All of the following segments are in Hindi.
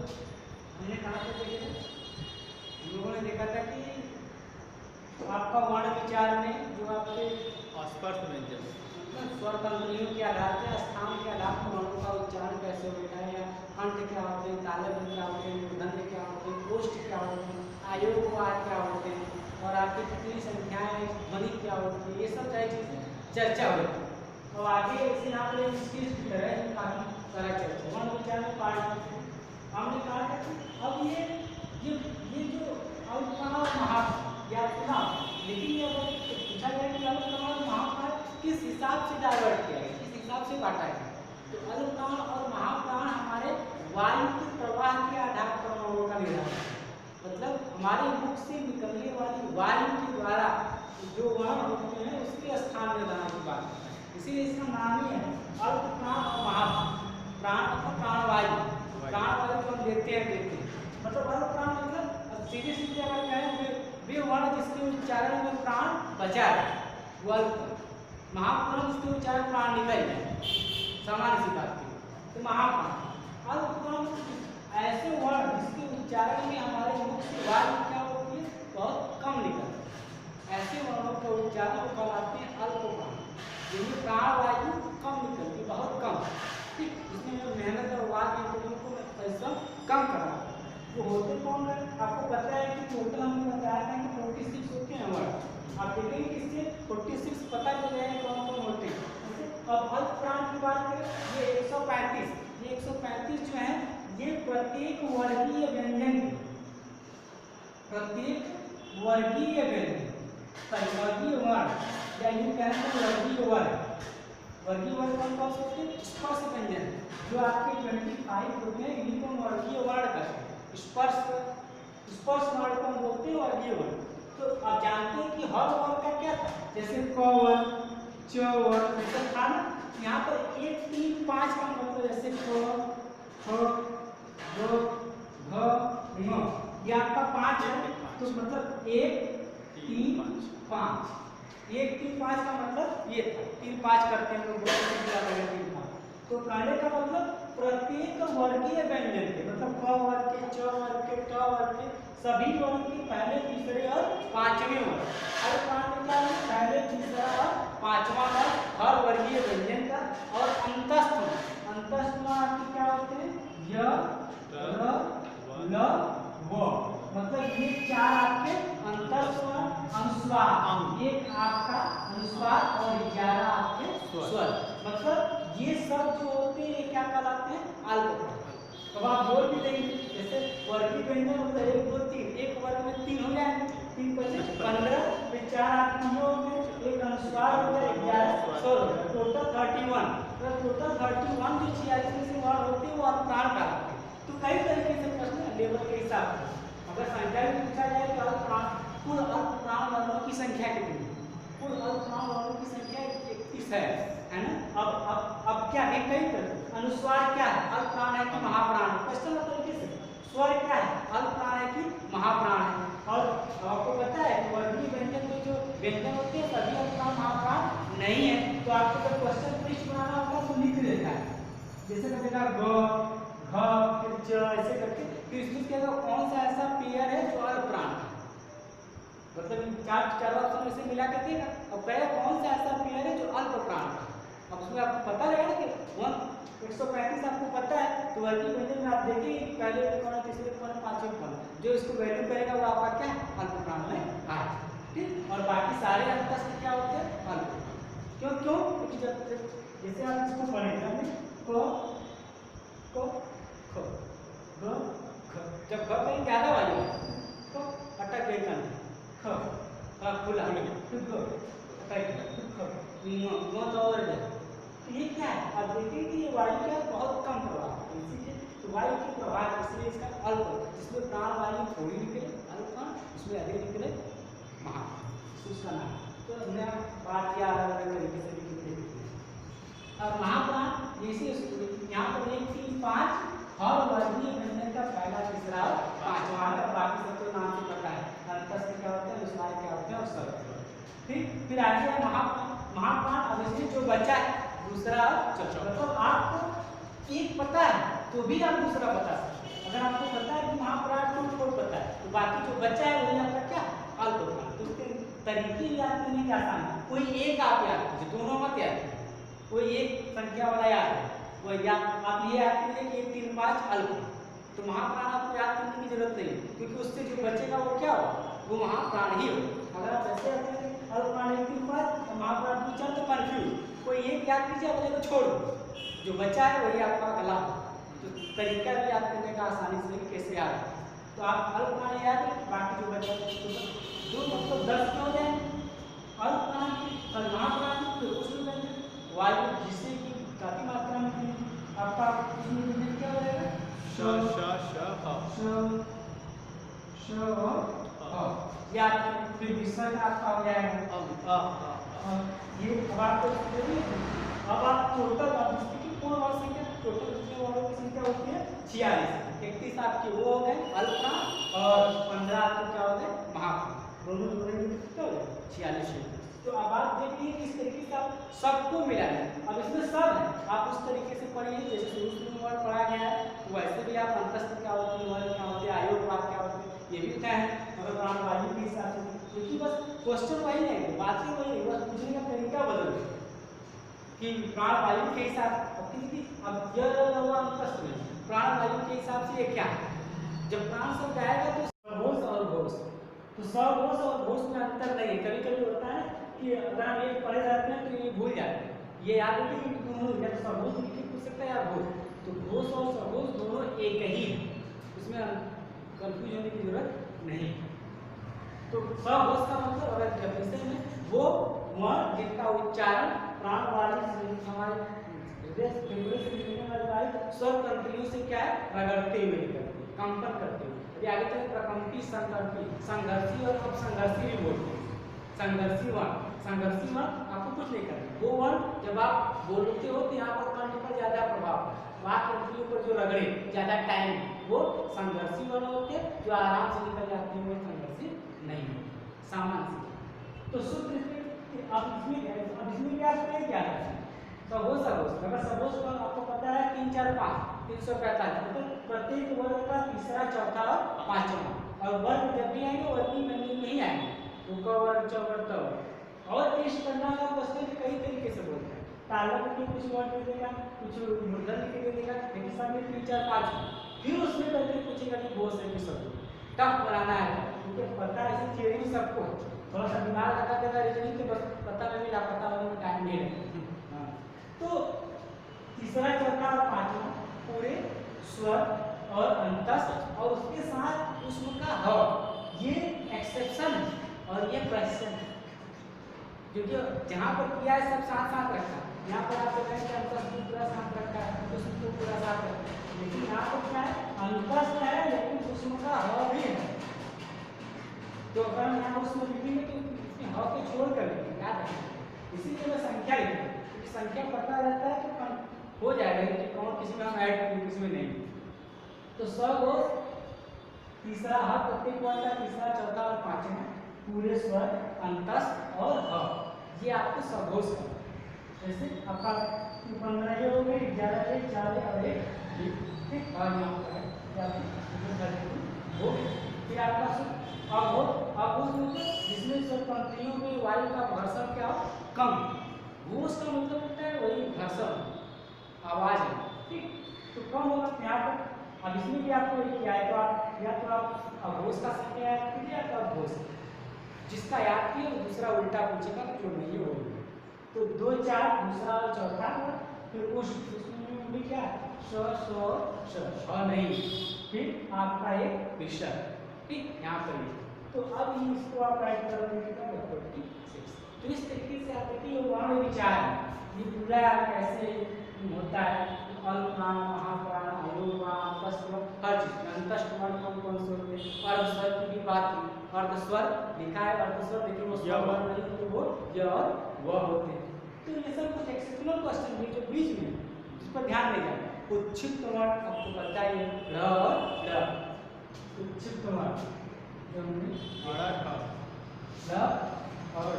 हमने कहाँ पे देखे थे? हम लोगों ने देखा था कि आपका वर्ण विचार में जो आपके स्पर्श व्यंजन मतलब स्वर कंपनियों के आधार पर स्थान के आधार पर वर्णों का उच्चारण कैसे होता है, या कंठ क्या होते हैं, तालव्य क्या होते हैं, मूर्धन्य क्या होते हैं, कोष्ठ क्या होते हैं, आयोगवाद क्या होते हैं, और आपकी कितनी संख्याएं ध्वनि क्या होती है, ये सब सारी चीजें चर्चा होती है। और आगे इसे यहाँ पर एक चीज की तरह काफी सारा चर्चा वर्ण विचार में पाठ हमने कहा था कि अब ये जो अल्पप्राण और महाप्राण या सुना, लेकिन ये अगर पूछा जाए कि अल्पप्राण और महाप्राण किस हिसाब से डाइवर्ट किया है, किस हिसाब से बांटा है, तो अल्पप्राण और महाप्राण हमारे वायु के प्रवाह के आधार पर वर्णों का निर्धारण है। मतलब हमारे मुख से निकलने वाली वायु के द्वारा जो वर्ण होते हैं उसके स्थान निर्धारण की बात है। इसीलिए इसका नाम ही है अल्पप्राण और महाप्राण। प्राण अथवा प्राणवायु, प्राणवायु जो हम लेते हैं मतलब अल्पप्राण मतलब सीधे सीधे अगर कहें वे वर्ण जिसके उच्चारण में प्राण बचा है वो अल्प। महाप्राण जिसके उच्चारण प्राण निकल जाए, सामान्य सी बात की तो महाप्राण। अल्पप्राण ऐसे वर्ण जिसके उच्चारण में हमारे मुख से वायु क्या होती है बहुत कम निकलती है, ऐसे वर्णों का उच्चारण को कहलाते हैं अल्पप्राण, जिनमें प्राणवायु कम निकलती है, बहुत कम। ठीक, इसमें मेहनत और वाक्य इंद्रियों को परिश्रम कम करना। वो होते कौन है आपको पता है कि टोटल हमने बताया था कि 46 होते हैं वर्ड। आप देखेंगे कि इससे 46 पता चल जाएगा कौन कौन होते हैं। अब अल्पप्राण की बात करें, ये 135 जो है ये प्रत्येक वर्गीय व्यंजन वर्गीय वर्ण या यूं कहें तो वर्गीय वर्ग कौन कौन से होते हैं? स्पर्श व्यंजन जो आपके 25 होते हैं इन्हीं को वर्गीय वर्ण कहते हैं। स्पर्श वर्ण को हम बोलते हैं वर्गीय वर्ण। तो आप जानते हैं कि हर वर्ण का क्या था, जैसे क वर्ण, च वर्ण ऐसा था ना। यहाँ पर 1 3 5 का मतलब जैसे क ख ग घ ङ, ये आपका 5 है तो मतलब 1 3 5 का मतलब ये था। 3 5 करते हैं लोग, 3 5। तो कहने का मतलब प्रत्येक वर्गीय व्यंजन के मतलब क वर्ग के, च वर्ग के, ट वर्ग के सभी वर्ण के पहले, तीसरे और पांचवें वर्ण। हर प्राण में क्या है? पहले, तीसरा और पांचवा वर्ण हर वर्गीय व्यंजन का। और अंतस्थ में आपके क्या होते हैं? य, र, ल, व। मतलब ये 4 आपके अंतस्थ अनुस्वार, एक आपका अनुस्वार और 11 आपके स्वर। मतलब ये सब जो होते हैं ये क्या कहलाते हैं? अल्पप्राण। तो आप बोल भी देंगे जैसे वर्गीय व्यंजन मतलब 1 2 3, एक वर्ग में 3 हो जाएंगे, 3 25 15, फिर 4 आपके हो गए, एक अनुस्वार हो गया, 11 स्वर, टोटल 31। तो टोटल 31 जो 46 में से वर्ण होते हैं वो अल्पप्राण कहलाते हैं। तो कई तरीके से प्रश्न लेवल के हिसाब से अगर संख्या भी पूछा जाए तो अल्पप्राण कुल अल्पप्राण वर्णों की संख्या कितनी है? कुल अल्पप्राण वर्णों की संख्या 31 है ना। अब क्या है? कई तरह अनुस्वार क्या है? अल्पप्राण है कि महाप्राण है? क्वेश्चन तरीके से स्वर क्या है? अल्पप्राण है कि महाप्राण है? और आपको पता है कि वर्गीय व्यंजन में जो व्यंजन होते हैं सभी अल्पप्राण महाप्राण नहीं है। तो आपको जब क्वेश्चन लिस्ट बनाना होगा तो लिख देता है, जैसे कहेगा ग घ फिर च ऐसे करके, फिर इसमें क्या कौन सा ऐसा पेयर है जो अल्पप्राण है, मतलब चार ऑप्शन में से मिला के देगा और कहेगा कौन सा ऐसा पेयर है जो अल्पप्राण है। अब उसमें आपको पता लगेगा ना कि 135 आपको पता है तो वर्गीय व्यंजन में आप देखिए पहले कौन, तीसरे कौन, पांचवें कौन, जो इसको वैल्यू करेगा वो आपका क्या अल्पप्राण में आएगा। ठीक, और बाकी सारे अंतस्थ क्या होते हैं? अल्पप्राण। क्यों? क्योंकि जब जैसे आप इसको पढ़ेंगे क ख ग घ, जब घ कहीं ज्यादा वायु तो अटक गई कंठ, ख खुला फिर ग अटक ख ग तो और जाए। ये क्या है? आप देखिए कि ये वायु क्या बहुत कम प्रवाह है, इसीलिए तो वायु की प्रवाह इसलिए इसका अल्प, जिसमें प्राण वायु थोड़ी निकले अल्पप्राण, इसमें अधिक निकले महाप्राण, उसका नाम। तो हमने बात किया अलग अलग तरीके से लिखे। अब महाप्राण जैसे यहाँ पर 1 3 5 हर वर्गीय व्यंजन का पहला, तीसरा और पांचवा का, बाकी सब तो नाम से पता है। अंतस्थ क्या होते हैं, अनुस्वार क्या होते हैं और सब। ठीक, फिर आगे है महाप्राण। अब इसमें जो बचा है दूसरा और चौथा, मतलब आपको एक पता है तो भी आप दूसरा बता सकते हैं। अगर आपको पता है कि महाप्राण टू फोर पता है तो बाकी जो बचा है वही आपका क्या अल्प प्राण। तो उसके तरीके याद करने के आसान है। कोई एक आप याद कीजिए, दोनों मत याद कीजिए, कोई एक संख्या वाला याद है वो या आप ये याद कीजिए कि 1 3 5 अल्प, तो महाप्राण आपको याद करने की जरूरत नहीं, क्योंकि उससे जो बचेगा वो क्या होगा, वो महाप्राण ही होगा। अगर आप ऐसे अल्प प्राण 1 3 5 और महाप्राण 2 4 तो कंफ्यूज, कोई एक याद कीजिए, अगले को छोड़ दो, जो बचा है वही आपका अगला। तो तरीका भी याद करने का आसानी से कैसे याद है, तो आप अल्प प्राण याद है, बाकी जो बचा दो मतलब 10 क्या हो जाए अल्प प्राण और महाप्राण तो उसमें वायु जिससे कि काफी मात्रा में आपका इसमें क्या हो जाएगा श या फिर विसर्ग आपका हो जाएगा ये। अब आपको अब आप टोटल की पूर्ण वर्ग संख्या टोटल जितने वर्गों की संख्या होती है 46, 31 आपके वो हो गए अल्प प्राण और 15 आपके क्या हो गए महाप्राण, दोनों जोड़ेंगे कितना हो जाएगा 46। तो अब आप देखिए किस तरीके से आप सबको मिला है। अब इसमें सब है, आप उस तरीके से पढ़िए जैसे शुरू में वर्ड पढ़ा गया है, तो वैसे भी आप अंतस्थ क्या होती है, वर्ग क्या होती है, आयोग भाग क्या होती है, ये भी तय है मगर प्राण वायु के हिसाब से, क्योंकि बस क्वेश्चन वही है, बातें वही है, बस पूछने का तरीका बदल गया कि प्राण वायु के हिसाब से। अब यह हुआ अंतस्थ में प्राण वायु के हिसाब से ये क्या है, जब प्राण शब्द आएगा तो सघोष और घोष, तो सघोष और घोष में अंतर नहीं है। कभी कभी होता है कि अगर हम ये पढ़े रहते हैं तो ये भूल जाते हैं, ये याद है कि दोनों या तो सघोष लिख के पूछ सकता है या घोष, तो घोष और सघोष दोनों एक ही है, उसमें कंफ्यूज होने की जरूरत नहीं। तो सघोष का मतलब अगर डेफिनेशन में वो वर्ण जिनका उच्चारण प्राण वाली हमारे हृदय फेफड़े से निकलने वाली वायु स्वर तंत्रियों से क्या है रगड़ते हुए निकलती है, कंपन करते हुए। यदि आगे चले प्रकंपी, संकल्पी, संघर्षी और अपसंघर्षी भी बोलते हैं। संघर्षी वर्ण, संघर्षी वर्ण आपको कुछ नहीं करना, वो वर्ण जब आप बोलते हो तो यहाँ पर कंठ पर ज्यादा प्रभाव, वाक्य तंत्रियों पर जो रगड़े ज्यादा टाइम, वो संघर्षी वर्ण होते हैं, जो आराम से निकल जाते हैं वो संघर्षी नहीं होते, सामान्य से। तो सूत्र अब इसमें क्या क्या है सघोष सघोष, अगर सघोष का आपको पता है 3 4 5 345, मतलब प्रत्येक वर्ग का तीसरा चौथा और पांचवा, और वर्ग जब भी आएंगे वर्गीय व्यंजन में ही आएंगे, तो क वर्ग च वर्ग त वर्ग। और टेस्ट करना है क्वेश्चन कई तरीके से बोलते हैं, तालक के कुछ वर्ड दे देगा, कुछ मूर्धन्य के दे देगा, लेकिन सब में 3 4 5, फिर उसमें करके पूछेगा कि घोष है कि सघोष, टफ बनाना है, क्योंकि पता है इसी थ्योरी सबको थोड़ा सा दिमाग लगा देगा रीजनिंग के, बस पता में भी लापता होने में टाइम नहीं लगेगा। तो तीसरा चौथा और पांचवा पूरे स्वर और अंतस्थ और उसके साथ उसमें का ह, ये एक्सेप्शन और ये क्वेश्चन है, क्योंकि जहाँ पर किया है सब साथ साथ रखा है, यहाँ पर आप देखें कि अंतस्थ भी पूरा साथ रखा है, उसमें तो पूरा साथ रखा है, लेकिन यहाँ पर क्या है अंतस्थ है लेकिन उसमें का ह भी है। तो अगर हम यहाँ उसमें लिखेंगे तो इसमें ह को छोड़ कर लिखेंगे, याद रखें, इसीलिए मैं संख्या लिखूँ, क्योंकि संख्या पता रहता है तो हो जाएगा कि कौन किसी में हम ऐड करें किसी में नहीं। तो सघोष तीसरा ह प्रत्येक वर्ग का तीसरा चौथा और पांचवा पूरे स्वर अंतस्थ और ह, ये आपको सघोष का। जैसे आपका 15 ये हो गए, 11 ये 4 और 1 ठीक, और यहाँ पर वो फिर आपका अघोष जिसमें सब तंत्रियों में वायु का घर्षण क्या हो कम, घोष का मतलब होता है वही घर्षण आवाज है, ठीक, तो कम होगा यहाँ पर। अब इसमें भी आपको वही किया है, तो आप या तो आप अघोष का संख्या याद कीजिए या तो अघोष, जिसका याद किए दूसरा उल्टा पूछेगा तो जो नहीं होगा। तो 2 4 दूसरा और चौथा, फिर उसमें भी क्या नहीं, फिर आपका एक विषय, ठीक, यहाँ पर। तो अब इसको आप राइट करोगे क्या 46। तो इस तरीके से आप देखिए वर्ण विचार ये पूरा कैसे होता है, अल्प प्राण, महाप्राण, आयोग प्राण, अंतस्थ प्राण, हर चीज अंतस्थ प्राण कौन कौन से होते हैं, अर्धस्वर की भी बात की, अर्धस्वर लिखा है, अर्धस्वर देखिए वो स्वर वर्ण नहीं होते, वो य और व होते हैं। तो ये सब कुछ एक्सेप्शनल क्वेश्चन है जो बीच में जिस पर ध्यान देगा। उच्छिष्ट वर्ण आपको पता ही है, र और ड, उच्छिष्ट वर्ण जो हमने बड़ा था र और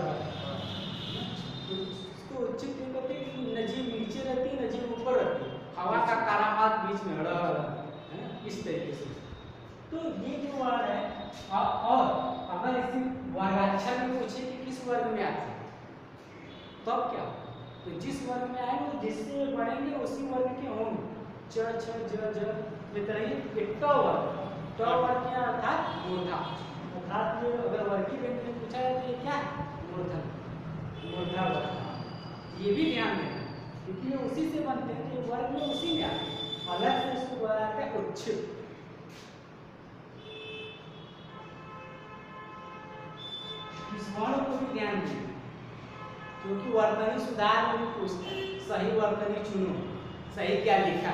इसको उच्छिष्ट कहते हैं कि नजीब नीचे रहती है, नजीब ऊपर रहती है, हवा का कारामात बीच में है, इस तरीके से। तो ये जो वर्ड है और अगर इसी वर्गाक्षर में पूछे कि किस वर्ग में आते हैं तब क्या, तो जिस वर्ग में आएंगे जिससे पढ़ेंगे उसी वर्ग के होंगे। च छ ज ज में तरह ये ट वर्ग, ट वर्ग क्या अर्थात मूर्धा, अर्थात ये अगर वर्गीय व्यंजन में पूछा जाए तो ये क्या है, मूर्धन, मूर्धा वर्ग। ये भी ध्यान देना क्योंकि ये उसी से बनते हैं, ये वर्ग में उसी में आते हैं। अलग से इसको बोला जाता है उच्छिष्ट। इस वर्ण को भी ध्यान दीजिए क्योंकि वर्तनी सुधार में भी पूछते हैं, सही वर्तनी चुनो, सही क्या लिखा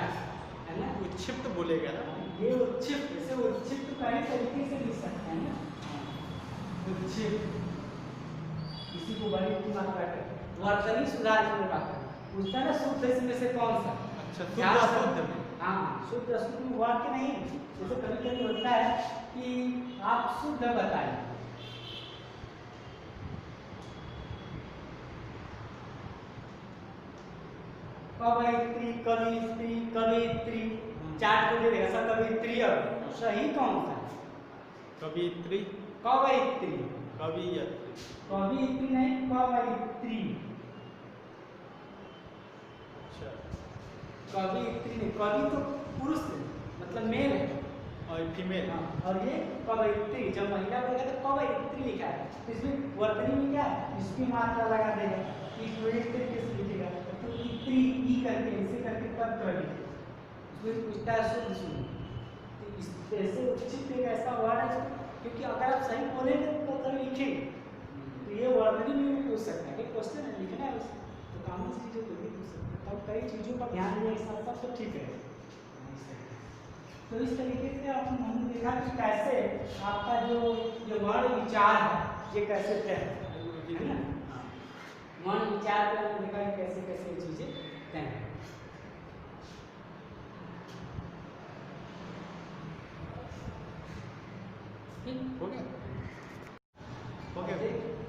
है ना। उच्छिप्त बोलेगा ना, ये उच्छिप्त, इसे उच्छिप्त कई तरीके से लिख सकते हैं ना, उच्छिप्त, इसी को बड़ी की मात्रा कहते हैं। वर्तनी सुधार की बात है, पूछता है ना शुद्ध इसमें से कौन सा। अच्छा, शुद्ध अशुद्ध में, हाँ शुद्ध अशुद्ध में वाक्य नहीं, जैसे कभी कभी होता है कि आप शुद्ध बताइए, कवयित्री, कवियत्री, कवियत्री, चार को दे देगा सब कवियत्री। अब सही कौन सा है, कवियत्री, कवयित्री, कवियत्री, कवियत्री नहीं कवयित्री, अच्छा कवियत्री नहीं, कवि तो पुरुष है मतलब मेल है और फीमेल, और ये कवयित्री, जब महिला बोलेगा तो कवयित्री लिखा है, तो इसमें वर्तनी में क्या है, इसकी मात्रा लगा देगा, इस तरीके से लिखेगा, तो इत्री ई करके ऐसे करके तब कवि, उसमें पूछता है शुद्ध सुनो। तो इस ऐसे उचित एक ऐसा वर्ड है क्योंकि अगर आप सही बोलेंगे तो तब लिखेंगे, तो ये वर्तनी में भी पूछ सकता है, कि क्वेश्चन है लिखना है उसे, तो कानून से चीज़ों को भी पूछ सकते हैं, तब कई चीज़ों पर ध्यान देने के साथ साथ तो ठीक है। तो इस तरीके से हमने देखा कि कैसे आपका जो ये वर्ण विचार है ये कैसे तय है ना, मन विचार पे हमने देखा है कैसे कैसे चीजें तय हैं। हो गया, हो गया।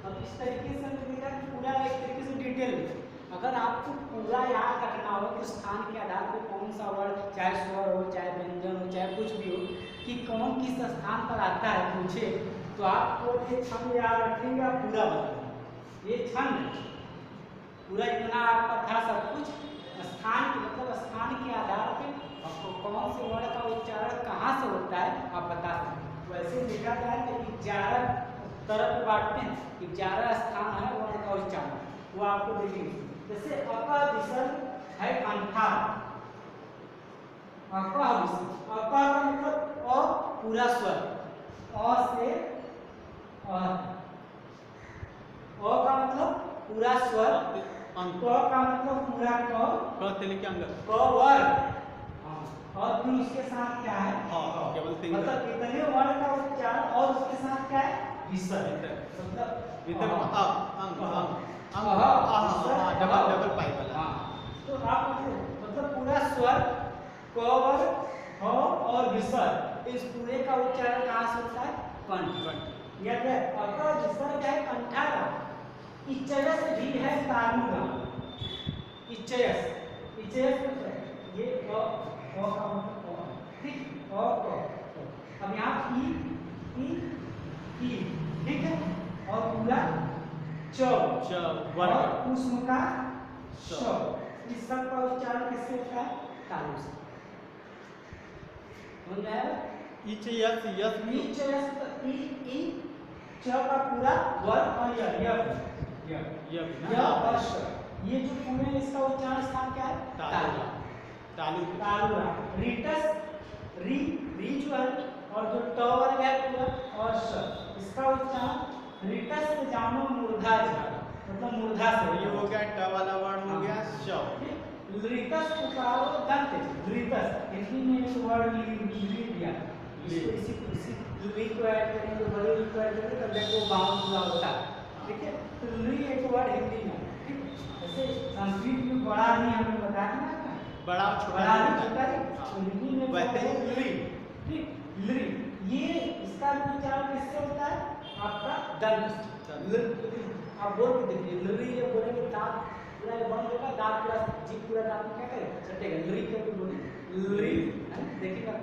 अब इस तरीके से हमने देखा कि पूरा एक तरीके से डिटेल में अगर आपको पूरा याद रखना हो कि स्थान के आधार पर कौन सा वर्ड, चाहे स्वर हो चाहे व्यंजन हो चाहे कुछ भी हो, कि कौन किस स्थान पर आता है पूछे, तो आपको ये छंद याद रखेंगे आप पूरा बताएंगे। ये छंद पूरा इतना आपका था सब कुछ, स्थान मतलब स्थान के आधार पर आपको कौन से वर्ड का उच्चारण कहाँ से होता है आप बता सकते। वैसे देखा जाए तो 11 तरफ बांटते हैं, 11 स्थान है वर्ण का उच्चारण, वो आपको देखेंगे। जैसे अका विसर्ग है कंठा, अका विसर्ग, अका का मतलब अ पूरा स्वर, अ से अ का मतलब पूरा स्वर, क का मतलब पूरा क से लेके अंग, क वर्ग, और फिर उसके साथ क्या है केवल मतलब इतने वर्ग का उच्चारण, और उसके साथ क्या है विसर्ग, मतलब विसर्ग अंग डबल डबल पाई वाला। तो आप मतलब पूरा स्वर क वर्ग ह और विसर्ग, इस पूरे का उच्चारण कहाँ से होता है कंठ। याद है अका विसर्ग है कंठारा, इचयस भी है तालुगा, इचयस, इचयस ये अ का मतलब अ, ठीक, अ क। अब यहाँ ई ठीक है, और पूरा च और उष्म का श, इस सब का उच्चारण किससे होता है तालु से। समझ में आया? इच यस यस नीच यस ई च का पूरा वर्ग और य और श, ये जो पूरे इसका उच्चारण स्थान क्या है तालु, तालु तालु। रीटस री जो है और जो ट वर्ग है पूरा और श, इसका उच्चारण रीटस से जानो मूर्धा जा, मतलब मूर्धा से। ये हो गया ट वाला वर्ड, हो गया श। रीटस पुकारो दंत, रीटस हिंदी में एक वर्ड ली दिया, इसी ली को ऐड करेंगे, बड़े ली को ऐड करेंगे तब जाके वो बाउंड पूरा होता है, ठीक है। तो ली एक वर्ड हिंदी में, ठीक है। जैसे संस्कृत में बड़ा नहीं हमें बताया ना, बड़ा छोटा हिंदी में ली, ठीक, ली। ये इसका उच्चारण किससे होता है आपका दंत। आप बोल के देखिए लरी, जब बोलेंगे दांत पूरा बंद होगा, दांत पूरा जीभ पूरा दांत क्या करेगा चटेगा, लरी करके बोलिए लरी, देखिएगा।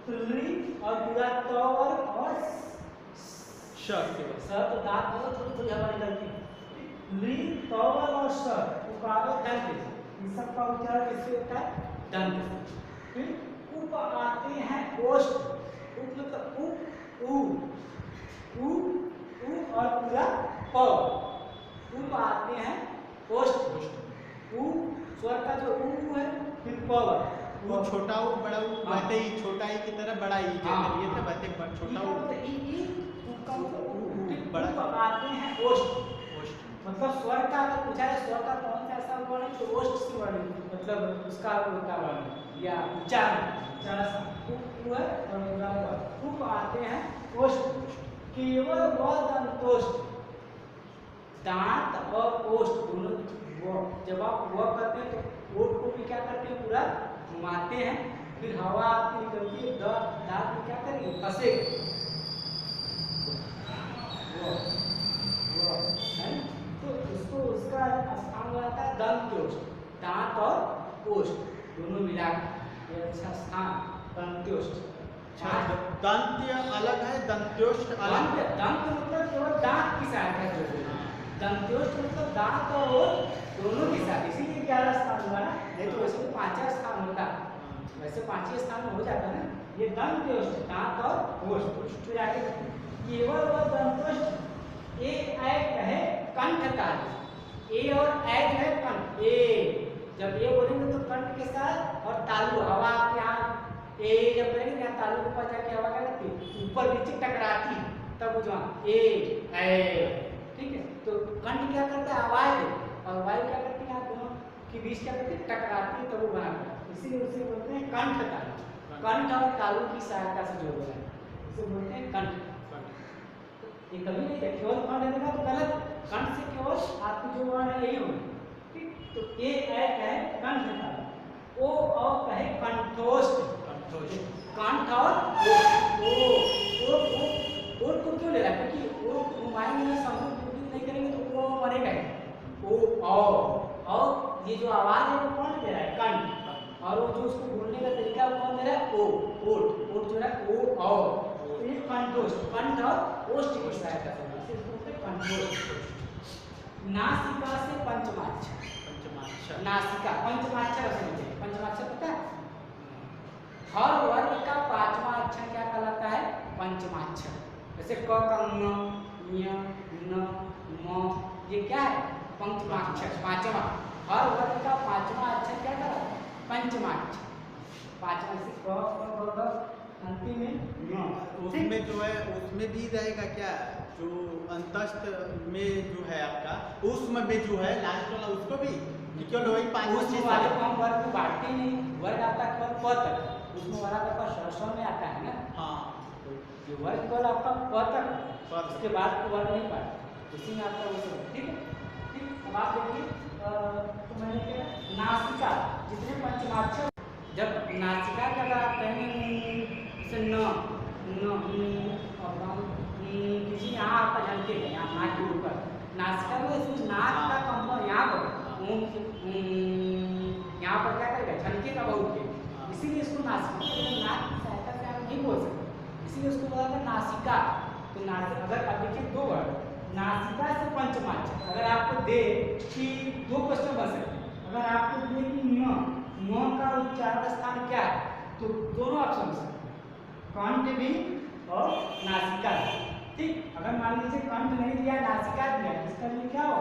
तो और पूरा त वर्ग और श के बाद स तो दांत मतलब थोड़ी थोड़ी हवा निकलती है। ली त वर्ग और श उकारो दंत इन सब का उच्चारण किससे होता है? दंत से। फिर उप आते हैं ओष्ठ। उप मतलब उप उ उ उ और पूरा प। उप आते हैं ओष्ठ। उ स्वर का जो उ है फिर प वो छोटा ऊ बड़ा ऊ हाँ। वैसे ही छोटा ई की तरह बड़ा ई हाँ। जैसे लिए थे वैसे छोटा ऊ उप बड़ा आते हैं ओष्ठ। ओष्ठ मतलब स्वर का अगर पूछा जाए स्वर का कौन सा ऐसा वर्ण है जो ओष्ठ से वर्ण मतलब उसका होता वर्ण या उच्चारण सा उ है और पूरा उ। उप आते हैं ओष्ठ। केवल व दंतोष्ठ। दांत और ओष्ठ दोनों जब आप व करते हैं तो ओठ को भी क्या करते हैं पूरा घुमाते हैं फिर हवा आपकी निकलती है दांत में क्या करेंगे फंसेगा वो है तो उसको उसका स्थान हो जाता है दंत्योष्ठ। दांत और ओष्ठ दोनों मिलाकर ये अच्छा स्थान दंत्योष्ठ। दंत्य अलग है दंत्योष्ठ अलग है। दंत मतलब केवल दांत की सहायता से जोड़े हैं। दंत्योष्ठ मतलब दांत और ओष्ठ दोनों के साथ इसीलिए 11 स्थान हुआ ना नहीं तो वैसे तो 5वां स्थान होता वैसे 5वें स्थान में हो जाता ना ये दंत्योष्ठ दांत और ओष्ठ। फिर आगे केवल व दंतोष्ठ ए ऐ कहे कंठ तालु। ए और ऐ जो है कंठ ए जब ए बोलेंगे तो कंठ के साथ और तालु हवा आपके यहाँ ए जब करेंगे यहाँ तालु के ऊपर जाके हवा क्या करती है ऊपर नीचे टकराती है तब जो ए ऐ ठीक है तो कंठ क्या करता है आवाज दे और वायु क्या करती है आप दोनों के बीच क्या करती है टकराती है तब वो बनाता है इसीलिए उसे बोलते हैं कंठ तालु। कंठ और तालु की सहायता से जोड़ रहे हैं इसे बोलते हैं कंठ। ये कभी नहीं है केवल कंठ रहेगा तो गलत कंठ से केवल आपकी जो वर्ण है यही होगा ठीक तो ए ऐ कहे कंठ तालु ओ औ कहे कंठोष्ठ। कंठ और ओ को क्यों ले रहा है क्योंकि ओ घुमाएंगे ना संपूर्ण नहीं करेंगे तो वो मरेगा ओ और ये जो आवाज है वो कौन दे रहा है कंठ और वो जो उसको बोलने का तरीका वो कौन दे रहा है ओ ओट जो है ओ तो ये कंठोष्ठ कंठ और ओष्ठ की सहायता से इसे बोलते हैं कंठोष्ठ। नासिका से पंचमाक्षर नासिका पंचमाक्षर समझे पंचमाक्षर पता है हर वर्ग का 5वां अक्षर क्या कहलाता है पंचमाक्षर। जैसे क का ङ ञ न म ये क्या है पंचमाक्षर 5वां हर वर्ग का 5वां अक्षर क्या कहलाता है पंचमाक्षर। 5वां से क अंतिम में ङ उसमें जो है उसमें भी रहेगा क्या जो अंतस्थ में जो है आपका उसमें भी जो है लास्ट वाला उसको भी केवल वही 5 उसमें वाले को हम वर्ग को बांटते ही नहीं वर्ग आपका केवल प तक उसमें वाला आपका श में आता है ना हाँ जो वर्ग केवल आपका प तक उसके बाद को वर्ग नहीं पाता उसी में आपका वो सब ठीक है ठीक। अब आप देखिए तो मैंने क्या नासिका जितने पंचमाक्षर जब नासिका का अगर आप कहेंगे जैसे न किसी यहाँ आपका जानते हैं यहाँ नाक के ऊपर नासिका में इसमें नाक का कंपन यहाँ पर यहाँ पर क्या करेगा झनके का बहुत के इसीलिए इसको नासिका नाक की सहायता से आप नहीं बोल सकते इसीलिए उसको बोला था नासिका। तो नासिका अगर अब देखिए दो वर्ड नासिका से पंचमाक्षर अगर आपको दे कि 2 क्वेश्चन बन सकते हैं अगर आपको दे कि म का उच्चारण स्थान क्या है तो दोनों ऑप्शन है कंठ भी और नासिका भी ठीक। अगर मान लीजिए कंठ नहीं दिया नासिका दिया इसका लिए क्या हो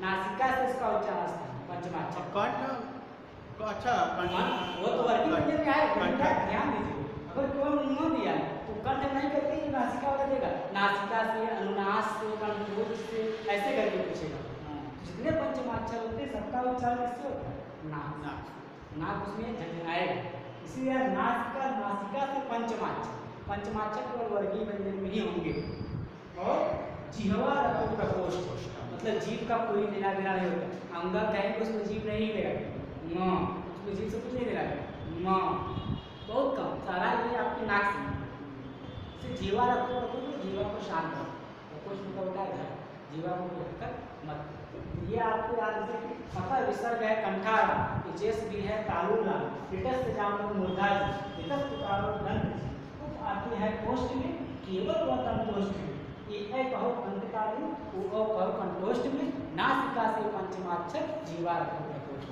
नासिका से इसका उच्चारण स्थान पंचमाक्षर कंठ अच्छा वो तो वर्किंग व्यंजन में आए ध्यान दीजिए अगर केवल न दिया तो कंठ नहीं करके ये नासिका वाला देगा नासिका से अनुनास से कंठोज से ऐसे करके पूछेगा। जितने पंचमाक्षर होते हैं सबका उच्चारण किससे होता है नाक नाक उसमें झंझनाएगा इसलिए नासिका से पंचमाक्षर केवल वर्गीय व्यंजन में ही होंगे। और जिह्वा रतो प्रकोष्ठ मतलब जीभ का कोई लेना देना नहीं होता अंगा कहेंगे उसमें जीभ नहीं लेगा उसमें जीभ से कुछ नहीं लेगा बहुत कम सारा ये आपकी नाक से जीवा रखो तो जीवा को शांत रखो कुछ मतलब होता है घर जीवा को रखकर मत ये आपको याद रखिए पता विसर्ग है कंठार इचेस भी है तालुला इटस से जाम मूर्धा इटस पुकारो दंत उप आती आती है कोष्ठ में, केवल वह कंठोष्ठ में। ये ऐ कहो अंतकालीन, ओ कहो कंठोष्ठ में, नासिका से पंचमाक्षर जीवा रखो प्रकोष्ठ।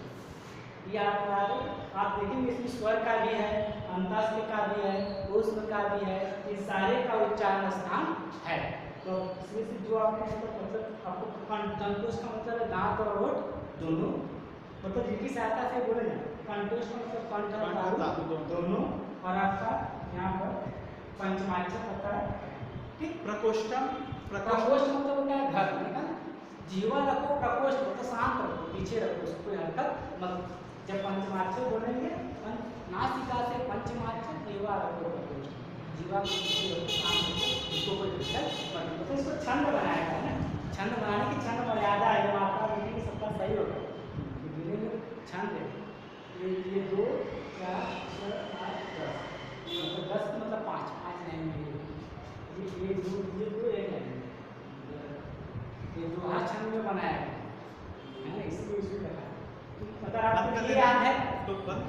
ये आप देखेंगे इसमें स्वर का भी है, अंतस्थ का भी है, ऊष्म का भी है, ये सारे का उच्चारण स्थान है। तो इसमें से जो आपको मतलब आपको कंठोष्ठ का मतलब है दांत और होठ दोनों, मतलब जिनकी सहायता से बोले ना, कंठोष्ठ का मतलब कंठ और तालु दोनों, और आपका यहाँ पर पंचमाक्षर पता है, ठीक। प्रकोष्ठम, प्रकोष्ठ मतलब होता है घर, ठीक है ना। जीवा रखो, प्रकोष्ठ मतलब शांत रखो, पीछे रखो, उसको कोई हरकत मत। जब पंचमाक्षर बोलेंगे, नासिका से पंचमाक्षर जीवा रखो प्रकोष्ठ, जीवा को पीछे रखो, शांत रखो, उसको कोई दिक्कत मत। तो इसको छंद बनाया है ना, छंद बनाने की छंद मर्यादा है, मात्रा देने की सबका सही होगा। छंद है ये 2 4 6 8 10, मतलब 10 मतलब 5 लाइन में ये 2 एक लाइन में, ये 2 हर छंद में बनाया है ना, इसलिए इसको लगा। अगर आपको ये याद है तो बंद